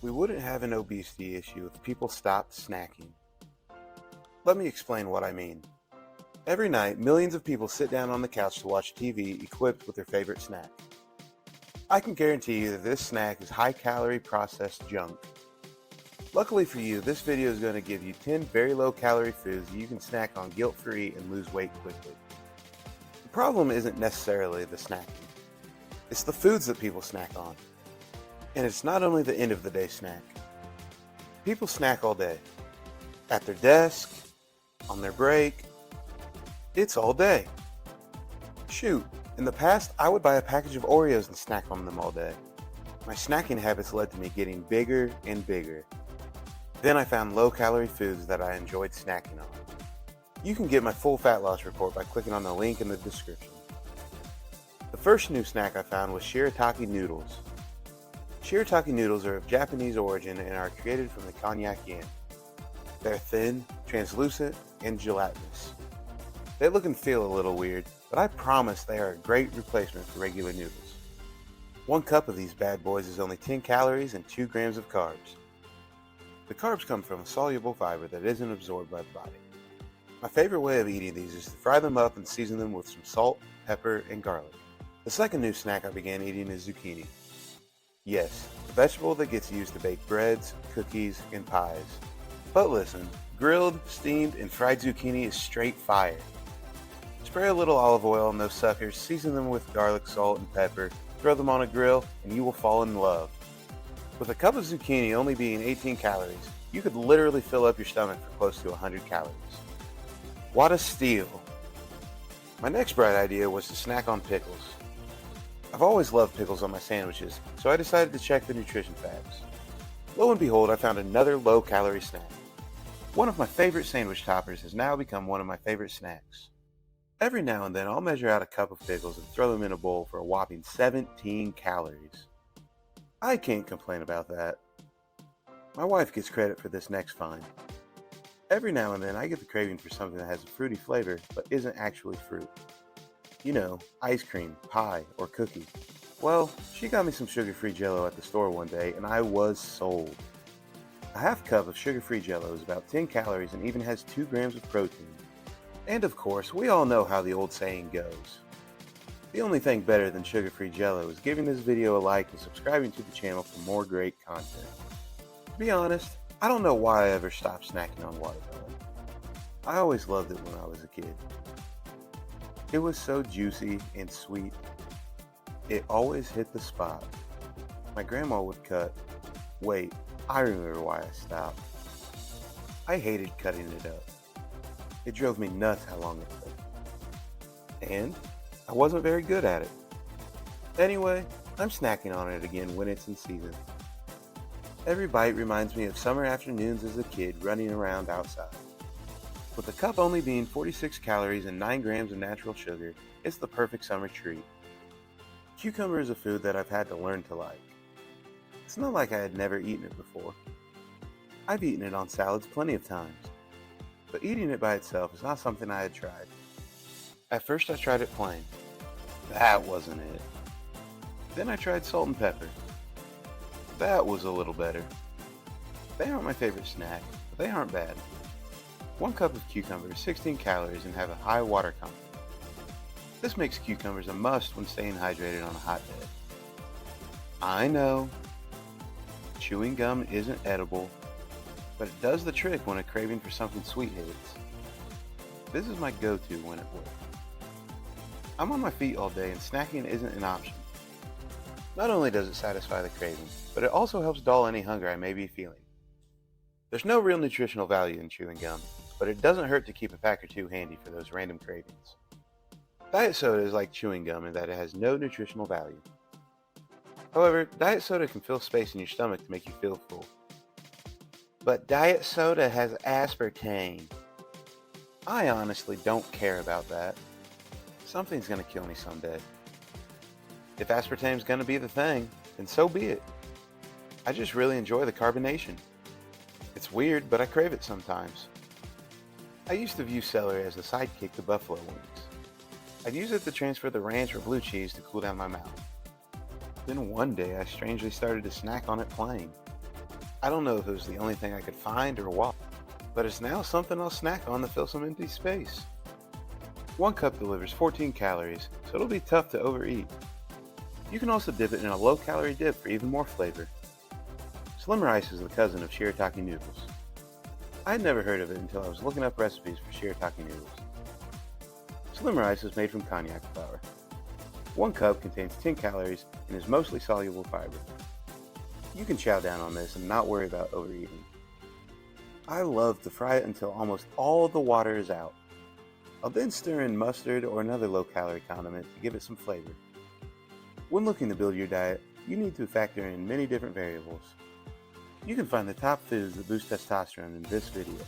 We wouldn't have an obesity issue if people stopped snacking. Let me explain what I mean. Every night, millions of people sit down on the couch to watch TV equipped with their favorite snack. I can guarantee you that this snack is high-calorie processed junk. Luckily for you, this video is going to give you 10 very low-calorie foods that you can snack on guilt-free and lose weight quickly. The problem isn't necessarily the snacking. It's the foods that people snack on. And it's not only the end-of-the-day snack. People snack all day. At their desk, on their break. It's all day. Shoot, in the past, I would buy a package of Oreos and snack on them all day. My snacking habits led to me getting bigger and bigger. Then I found low-calorie foods that I enjoyed snacking on. You can get my full fat loss report by clicking on the link in the description. The first new snack I found was shirataki noodles. Shirataki noodles are of Japanese origin and are created from the konjac yam. They're thin, translucent, and gelatinous. They look and feel a little weird, but I promise they are a great replacement for regular noodles. 1 cup of these bad boys is only 10 calories and 2 grams of carbs. The carbs come from a soluble fiber that isn't absorbed by the body. My favorite way of eating these is to fry them up and season them with some salt, pepper, and garlic. The second new snack I began eating is zucchini. Yes, the vegetable that gets used to bake breads, cookies, and pies. But listen, grilled, steamed, and fried zucchini is straight fire. Spray a little olive oil on those suckers, season them with garlic, salt, and pepper, throw them on a grill, and you will fall in love. With a cup of zucchini only being 18 calories, you could literally fill up your stomach for close to 100 calories. What a steal! My next bright idea was to snack on pickles. I've always loved pickles on my sandwiches, so I decided to check the nutrition facts. Lo and behold, I found another low-calorie snack. One of my favorite sandwich toppers has now become one of my favorite snacks. Every now and then, I'll measure out a cup of pickles and throw them in a bowl for a whopping 17 calories. I can't complain about that. My wife gets credit for this next find. Every now and then, I get the craving for something that has a fruity flavor but isn't actually fruit. You know, ice cream, pie, or cookie. Well, she got me some sugar-free Jell-O at the store one day, and I was sold. A half cup of sugar-free Jell-O is about 10 calories and even has 2 grams of protein. And of course, we all know how the old saying goes. The only thing better than sugar-free Jell-O is giving this video a like and subscribing to the channel for more great content. To be honest, I don't know why I ever stopped snacking on watermelon. I always loved it when I was a kid. It was so juicy and sweet. It always hit the spot. My grandma would cut. Wait, I remember why I stopped. I hated cutting it up. It drove me nuts how long it took. And I wasn't very good at it. Anyway, I'm snacking on it again when it's in season. Every bite reminds me of summer afternoons as a kid running around outside. With a cup only being 46 calories and 9 grams of natural sugar, it's the perfect summer treat. Cucumber is a food that I've had to learn to like. It's not like I had never eaten it before. I've eaten it on salads plenty of times, but eating it by itself is not something I had tried. At first I tried it plain. That wasn't it. Then I tried salt and pepper. That was a little better. They aren't my favorite snack, but they aren't bad. 1 cup of cucumber is 16 calories and have a high water content. This makes cucumbers a must when staying hydrated on a hot day. I know, chewing gum isn't edible, but it does the trick when a craving for something sweet hits. This is my go-to when at work. I'm on my feet all day and snacking isn't an option. Not only does it satisfy the craving, but it also helps dull any hunger I may be feeling. There's no real nutritional value in chewing gum, but it doesn't hurt to keep a pack or 2 handy for those random cravings. Diet soda is like chewing gum in that it has no nutritional value. However, diet soda can fill space in your stomach to make you feel full. But diet soda has aspartame. I honestly don't care about that. Something's gonna kill me someday. If aspartame's gonna be the thing, then so be it. I just really enjoy the carbonation. It's weird, but I crave it sometimes. I used to view celery as the sidekick to buffalo wings. I'd use it to transfer the ranch or blue cheese to cool down my mouth. Then one day I strangely started to snack on it plain. I don't know if it was the only thing I could find or what, but it's now something I'll snack on to fill some empty space. One cup delivers 14 calories, so it'll be tough to overeat. You can also dip it in a low-calorie dip for even more flavor. Slim rice is the cousin of shirataki noodles. I had never heard of it until I was looking up recipes for shirataki noodles. Slim rice is made from konjac flour. One cup contains 10 calories and is mostly soluble fiber. You can chow down on this and not worry about overeating. I love to fry it until almost all of the water is out. I'll then stir in mustard or another low-calorie condiment to give it some flavor. When looking to build your diet, you need to factor in many different variables. You can find the top foods that boost testosterone in this video.